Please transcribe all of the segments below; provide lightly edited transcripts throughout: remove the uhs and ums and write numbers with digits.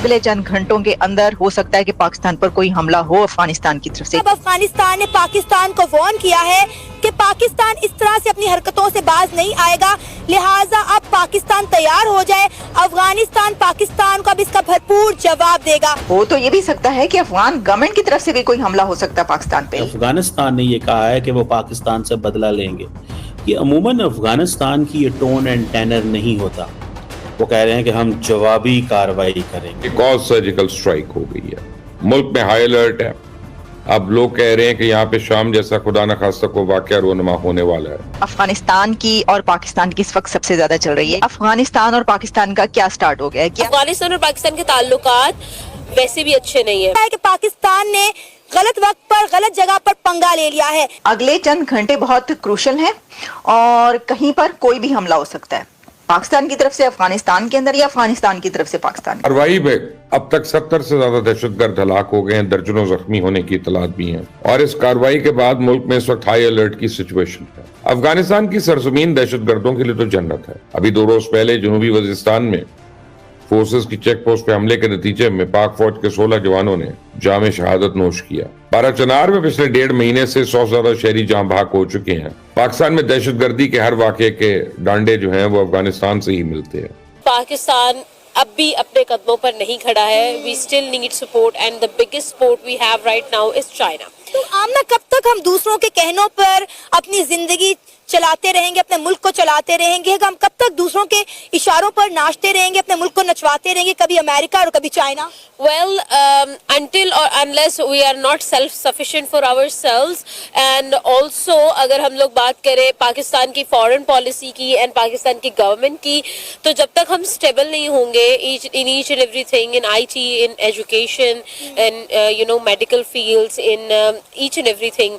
अगले चंद घंटों के अंदर हो सकता है कि पाकिस्तान पर कोई हमला हो अफगानिस्तान की तरफ से। अब अफगानिस्तान ने पाकिस्तान को वार्न किया है कि पाकिस्तान इस तरह से अपनी हरकतों से बाज नहीं आएगा, लिहाजा अब पाकिस्तान तैयार हो जाए। अफगानिस्तान पाकिस्तान को अब इसका भरपूर जवाब देगा। हो तो ये भी सकता है कि अफगान गवर्नमेंट की तरफ से भी कोई हमला हो सकता है पाकिस्तान पे। अफगानिस्तान ने ये कहा है कि वो पाकिस्तान से बदला लेंगे। ये अमूमन अफगानिस्तान की ये टोन एंड टेनर नहीं होता। वो कह रहे हैं कि हम जवाबी कार्रवाई करेंगे। एक और सर्जिकल स्ट्राइक हो गई है, मुल्क में हाई अलर्ट है। अब लोग कह रहे हैं कि यहाँ पे शाम जैसा खुदा न खास्ता को वाकया रोनमा होने वाला है। अफगानिस्तान की और पाकिस्तान की इस वक्त सबसे ज्यादा चल रही है। अफगानिस्तान और पाकिस्तान का क्या स्टार्ट हो गया है? क्या अफगानिस्तान और पाकिस्तान के ताल्लुकात वैसे भी अच्छे नहीं है कि पाकिस्तान ने गलत वक्त पर गलत जगह पर पंगा ले लिया है। अगले चंद घंटे बहुत क्रूशल हैं और कहीं पर कोई भी हमला हो सकता है, पाकिस्तान की तरफ से अफगानिस्तान के अंदर या अफगानिस्तान की तरफ से पाकिस्तान। कार्रवाई में अब तक 70 से ज्यादा दहशतगर्द हलाक हो गए हैं, दर्जनों जख्मी होने की इतलात भी हैं और इस कार्रवाई के बाद मुल्क में इस वक्त हाई अलर्ट की सिचुएशन है। अफगानिस्तान की सरजमीन दहशतगर्दों के लिए तो जन्नत है। अभी 2 रोज पहले जनूबी वजीरिस्तान में फोर्सेस की चेक पोस्ट पे हमले के नतीजे में पाक फौज के 16 जवानों ने जाम शहादत नोश किया। बाराचनार में पिछले 1.5 महीने से 100 से ज्यादा शहरी जाम भाग हो चुके हैं। पाकिस्तान में दहशतगर्दी के हर वाक़े के डांडे जो हैं वो अफगानिस्तान से ही मिलते हैं। पाकिस्तान अब भी अपने कदमों पर नहीं खड़ा है। We still need support and the biggest support we have right now is China. तो आमना, कब तक हम दूसरों के कहनों पर अपनी जिंदगी चलाते रहेंगे, अपने मुल्क को चलाते रहेंगे? हम कब तक दूसरों के इशारों पर नाचते रहेंगे, अपने मुल्क को नचवाते रहेंगे, कभी अमेरिका और कभी China? Well, until or unless we are not self-sufficient for ourselves, and also अगर हम लोग बात करें पाकिस्तान की फॉरेन पॉलिसी की एंड पाकिस्तान की गवर्नमेंट की, तो जब तक हम स्टेबल नहीं होंगे in each and everything, in IT, in education, in medical fields, in each and everything,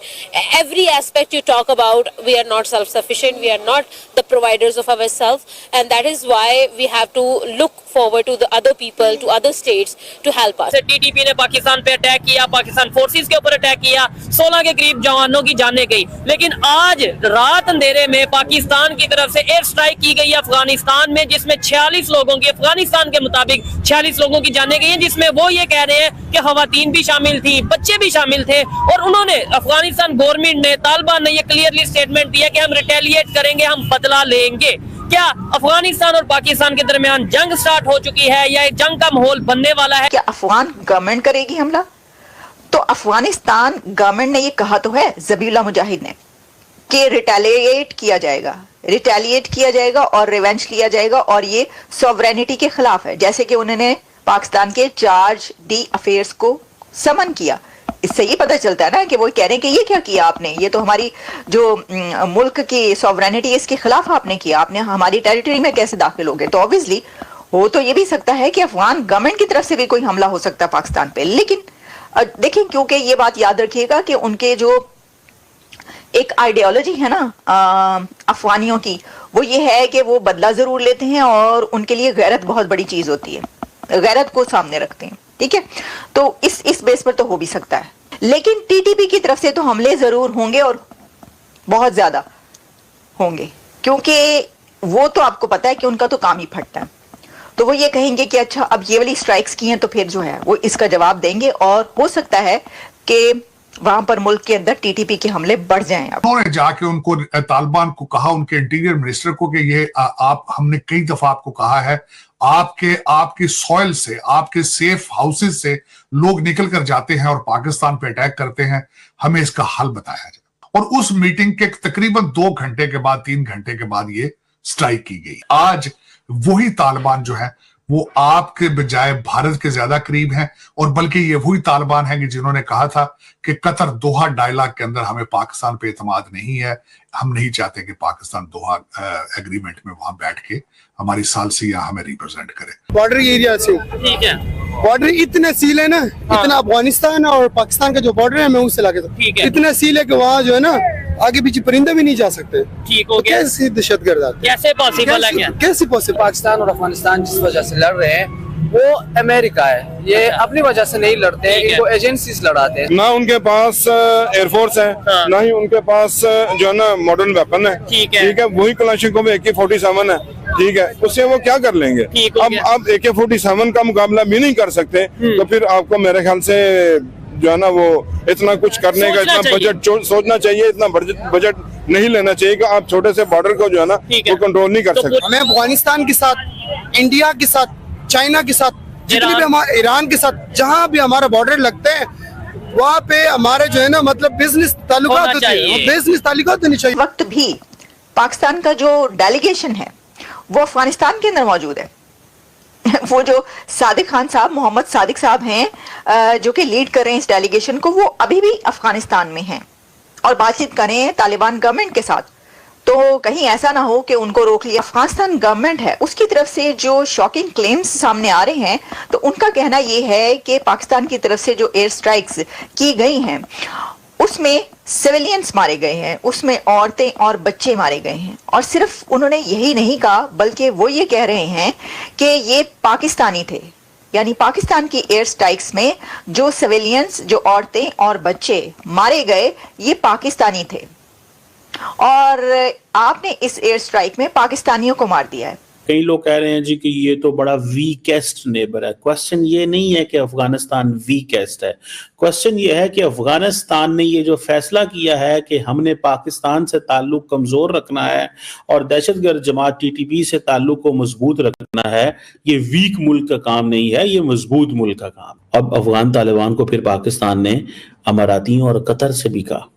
every aspect you talk about, we are not self-sufficient, we are not the providers of ourselves, and that is why we have to look forward to the other people, to other states to help us. TTP ने पाकिस्तान पे attack किया, Pakistan forces के ऊपर attack किया, 16 के करीब जवानों की जानें गई। लेकिन आज रात अंधेरे में पाकिस्तान की तरफ से एयर स्ट्राइक की गई अफगानिस्तान में, जिसमें 46 लोगों की, अफगानिस्तान के मुताबिक 46 लोगों की जानें गई हैं, जिसमें वो ये कह रहे हैं कि खवातीन भी शामिल थी, बच्चे भी शामिल थे। और उन्होंने अफगानिस्तान गवर्नमेंट ने, तालिबान ने ये क्लियरली स्टेटमेंट दिया कि हम रिटेलिएट करेंगे, हम बदला लेंगे। क्या अफगानिस्तान और पाकिस्तान के दरमियान जंग स्टार्ट हो चुकी है या जंग का माहौल बनने वाला है? क्या अफगान गवर्नमेंट करेगी हमला? तो अफगानिस्तान गवर्नमेंट ने ये कहा तो है, ज़बीहुल्लाह मुजाहिद ने, कि रिटेलिएट किया जाएगा और रिवेंज लिया जाएगा और ये सॉवरेनिटी के खिलाफ है। जैसे कि उन्होंने पाकिस्तान के चार्ज डी अफेयर्स को समन किया। इससे ये पता चलता है ना कि वो कह रहे हैं कि ये क्या किया आपने, ये तो हमारी जो मुल्क की सॉवरेनिटी है इसके खिलाफ आपने किया, आपने हमारी टेरिटरी में कैसे दाखिल हो गए। तो ऑब्वियसली हो तो ये भी सकता है कि अफगान गवर्नमेंट की तरफ से भी कोई हमला हो सकता है पाकिस्तान पे। लेकिन देखिए, क्योंकि ये बात याद रखिएगा कि उनके जो एक आइडियोलॉजी है ना अफगानियों की, वो ये है कि वो बदला जरूर लेते हैं और उनके लिए गैरत बहुत बड़ी चीज होती है, गैरत को सामने रखते हैं। ठीक है, तो इस बेस पर तो हो भी सकता है। लेकिन टीटीपी की तरफ से तो हमले जरूर होंगे और बहुत ज्यादा होंगे, क्योंकि वो तो आपको पता है कि उनका तो काम ही फटता है। तो वो ये कहेंगे कि अच्छा अब ये वाली स्ट्राइक्स की हैं तो फिर जो है वो इसका जवाब देंगे और हो सकता है कि वहां पर मुल्क के अंदर टीटीपी के हमले बढ़ जाएं। उन्होंने जाके उनको, तालिबान को कहा, उनके इंटीरियर मिनिस्टर को, कि ये आप, हमने कई दफा आपको कहा है, आपकी सॉइल से, आपके सेफ हाउसेस से लोग निकल कर जाते हैं और पाकिस्तान पे अटैक करते हैं, हमें इसका हल बताया जाए। और उस मीटिंग के तकरीबन 2 घंटे के बाद, 3 घंटे के बाद ये स्ट्राइक की गई। आज वही तालिबान जो है वो आपके बजाय भारत के ज्यादा करीब हैं, और बल्कि ये वही तालिबान है कि जिन्होंने कहा था कि कतर दोहा डायलॉग के अंदर हमें पाकिस्तान पे एतमाद नहीं है, हम नहीं चाहते कि पाकिस्तान दोहा एग्रीमेंट में वहां बैठ के हमारी सालसिया हमें रिप्रेजेंट करे। बॉर्डर एरिया से, ठीक है, बॉर्डर इतने सील है ना, इतना अफगानिस्तान और पाकिस्तान का जो बॉर्डर है, मैं उससे लाके तो इतना सील है कि वहाँ जो है ना आगे पीछे परिंदे भी नहीं जा सकते। ठीक हो गया। कैसे दहशतगर्द आते, कैसे पॉसिबल है? क्या कैसे पॉसिबल? पाकिस्तान और अफगानिस्तान जिस वजह से लड़ रहे हैं वो अमेरिका है, ये अपनी वजह से नहीं लड़ते हैं, इनको एजेंसीज लड़ाते हैं। ना उनके पास एयरफोर्स है, ना ही उनके पास जो है ना मॉडर्न वेपन है। ठीक है, वही कलाशिनकोव AK-47 है ठीक है, उससे वो क्या कर लेंगे? ठीक हो अब गया। आप AK-47 का मुकाबला भी नहीं कर सकते, तो फिर आपको मेरे ख्याल से जो है ना वो इतना कुछ करने का, सोचना इतना चाहिए। बजट सोचना चाहिए, इतना बजट नहीं लेना चाहिए कि आप छोटे से बॉर्डर को जो है ना ठीक है। वो कंट्रोल नहीं कर तो सकते। हमें अफगानिस्तान के साथ, इंडिया के साथ, चाइना के साथ, जितनी भी हमारे ईरान के साथ जहाँ भी हमारा बॉर्डर लगते हैं वहाँ पे हमारे जो है ना मतलब बिजनेस ताल्लुकात होते हैं, बिजनेस ताल्लुकात होनी चाहिए। वक्त भी पाकिस्तान का जो डेलीगेशन है वो अफगानिस्तान के अंदर मौजूद है। वो जो सादिक खान साहब, मोहम्मद सादिक साहब हैं जो कि लीड कर रहे हैं इस डेलीगेशन को, वो अभी भी अफगानिस्तान में हैं और बातचीत कर रहे हैं तालिबान गवर्नमेंट के साथ। तो कहीं ऐसा ना हो कि उनको रोक लिया। अफगानिस्तान गवर्नमेंट है उसकी तरफ से जो शॉकिंग क्लेम्स सामने आ रहे हैं, तो उनका कहना यह है कि पाकिस्तान की तरफ से जो एयर स्ट्राइक्स की गई हैं उसमें सिविलियंस मारे गए हैं, उसमें औरतें और बच्चे मारे गए हैं। और सिर्फ उन्होंने यही नहीं कहा बल्कि वो ये कह रहे हैं कि ये पाकिस्तानी थे, यानी पाकिस्तान की एयर स्ट्राइक्स में जो सिविलियंस, जो औरतें और बच्चे मारे गए, ये पाकिस्तानी थे और आपने इस एयर स्ट्राइक में पाकिस्तानियों को मार दिया है। कई लोग कह रहे हैं जी कि ये तो बड़ा वीकेस्ट नेबर है। क्वेश्चन ये नहीं है कि अफगानिस्तान वीकेस्ट है, क्वेश्चन ये है कि अफगानिस्तान ने ये जो फैसला किया है कि हमने पाकिस्तान से ताल्लुक कमजोर रखना है और दहशतगर्द जमात TTP से ताल्लुक को मजबूत रखना है, ये वीक मुल्क का काम नहीं है, ये मजबूत मुल्क का काम। अब अफगान तालिबान को फिर पाकिस्तान ने अमारातियों और कतर से भी कहा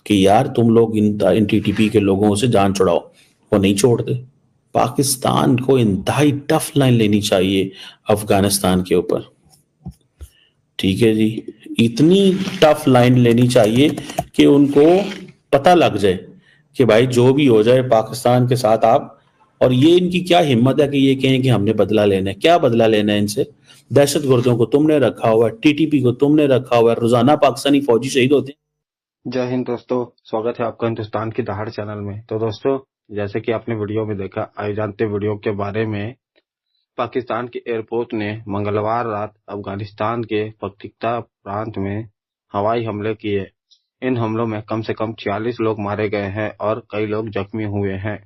कि यार तुम लोग इन TTP के लोगों से जान छुड़ाओ, वो नहीं छोड़ते। पाकिस्तान को इंतहाई टफ लाइन लेनी चाहिए अफगानिस्तान के ऊपर, ठीक है जी, इतनी टफ लाइन लेनी चाहिए कि उनको पता लग जाए कि भाई जो भी हो जाए पाकिस्तान के साथ आप। और ये इनकी क्या हिम्मत है कि ये कहें कि हमने बदला लेना है। क्या बदला लेना है इनसे? दहशतगर्दों को तुमने रखा हुआ है, TTP को तुमने रखा हुआ है, रोजाना पाकिस्तानी फौजी शहीद होते हैं। जय हिंद दोस्तों, स्वागत है आपका हिंदुस्तान की दहाड़ चैनल में। तो दोस्तों, जैसे कि आपने वीडियो में देखा, आइए जानते वीडियो के बारे में। पाकिस्तान के एयरपोर्ट ने मंगलवार रात अफगानिस्तान के पख्तिका प्रांत में हवाई हमले किए। इन हमलों में कम से कम 46 लोग मारे गए हैं और कई लोग जख्मी हुए हैं।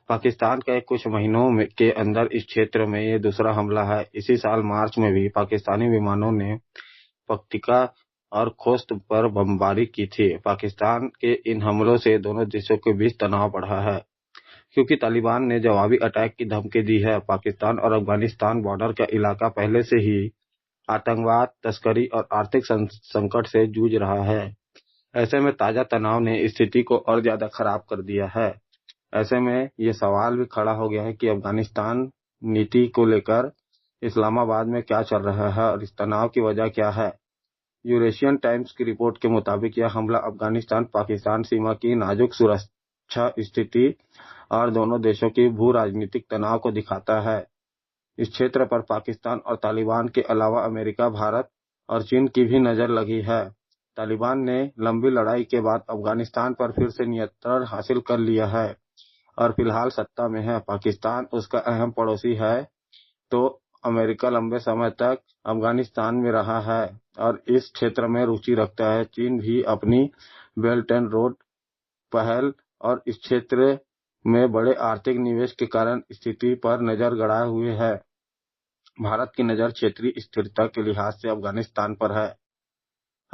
पाकिस्तान के कुछ महीनों के अंदर इस क्षेत्र में ये दूसरा हमला है। इसी साल मार्च में भी पाकिस्तानी विमानों ने पख्तिका और खोस्त पर बमबारी की थी। पाकिस्तान के इन हमलों से दोनों देशों के बीच तनाव बढ़ा है क्योंकि तालिबान ने जवाबी अटैक की धमकी दी है। पाकिस्तान और अफगानिस्तान बॉर्डर का इलाका पहले से ही आतंकवाद, तस्करी और आर्थिक संकट से जूझ रहा है। ऐसे में ताजा तनाव ने स्थिति को और ज्यादा खराब कर दिया है। ऐसे में ये सवाल भी खड़ा हो गया है कि अफगानिस्तान नीति को लेकर इस्लामाबाद में क्या चल रहा है और इस तनाव की वजह क्या है। यूरेशियन टाइम्स की रिपोर्ट के मुताबिक यह हमला अफगानिस्तान पाकिस्तान सीमा की नाजुक सुरक्षा स्थिति और दोनों देशों की भू राजनीतिक तनाव को दिखाता है। इस क्षेत्र पर पाकिस्तान और तालिबान के अलावा अमेरिका, भारत और चीन की भी नजर लगी है। तालिबान ने लंबी लड़ाई के बाद अफगानिस्तान पर फिर से नियंत्रण हासिल कर लिया है और फिलहाल सत्ता में है। पाकिस्तान उसका अहम पड़ोसी है, तो अमेरिका लंबे समय तक अफगानिस्तान में रहा है और इस क्षेत्र में रुचि रखता है। चीन भी अपनी बेल्ट एंड रोड पहल और इस क्षेत्र में बड़े आर्थिक निवेश के कारण स्थिति पर नजर गड़ाए हुए है। भारत की नजर क्षेत्रीय स्थिरता के लिहाज से अफगानिस्तान पर है।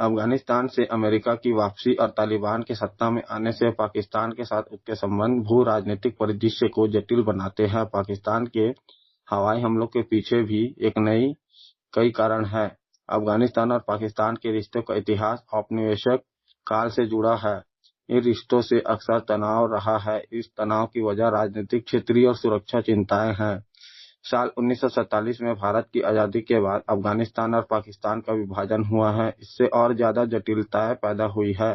अफगानिस्तान से अमेरिका की वापसी और तालिबान के सत्ता में आने से पाकिस्तान के साथ उसके संबंध भू राजनीतिक परिदृश्य को जटिल बनाते हैं। पाकिस्तान के हवाई हमलों के पीछे भी कई कारण है। अफगानिस्तान और पाकिस्तान के रिश्तों का इतिहास औपनिवेशिक काल से जुड़ा है। इन रिश्तों से अक्सर तनाव रहा है। इस तनाव की वजह राजनीतिक, क्षेत्रीय और सुरक्षा चिंताएं हैं। साल 1947 में भारत की आजादी के बाद अफगानिस्तान और पाकिस्तान का विभाजन हुआ है। इससे और ज्यादा जटिलताएं पैदा हुई है।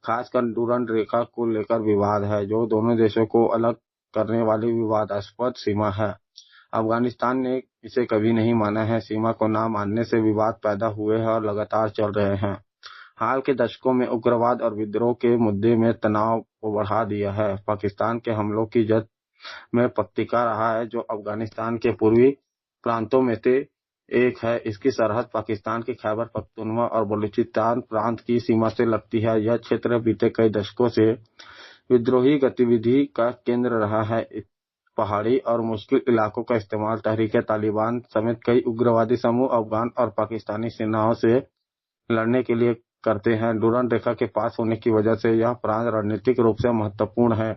खासकर डूरंड रेखा को लेकर विवाद है, जो दोनों देशों को अलग करने वाली विवादास्पद सीमा है। अफगानिस्तान ने इसे कभी नहीं माना है। सीमा को न मानने से विवाद पैदा हुए हैं और लगातार चल रहे हैं। हाल के दशकों में उग्रवाद और विद्रोह के मुद्दे में तनाव को बढ़ा दिया है। पाकिस्तान के हमलों की जद में पख्तिका रहा है, जो अफगानिस्तान के पूर्वी प्रांतों में से एक है। इसकी सरहद पाकिस्तान के खैबर पख्तूनख्वा और बलूचिस्तान प्रांत की सीमा से लगती है। यह क्षेत्र बीते कई दशकों से विद्रोही गतिविधि का केंद्र रहा है पहाड़ी और मुश्किल इलाकों का इस्तेमाल तहरीके तालिबान समेत कई उग्रवादी समूह अफगान और पाकिस्तानी सेनाओं से लड़ने के लिए करते हैं। डुरंड रेखा के पास होने की वजह से यह प्रांत रणनीतिक रूप से महत्वपूर्ण है,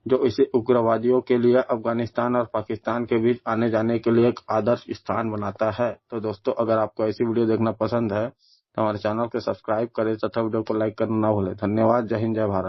जो इसे उग्रवादियों के लिए अफगानिस्तान और पाकिस्तान के बीच आने जाने के लिए एक आदर्श स्थान बनाता है। तो दोस्तों, अगर आपको ऐसी वीडियो देखना पसंद है तो हमारे चैनल को सब्सक्राइब करें तथा वीडियो को लाइक करना ना भूलें। धन्यवाद। जय हिंद, जय भारत।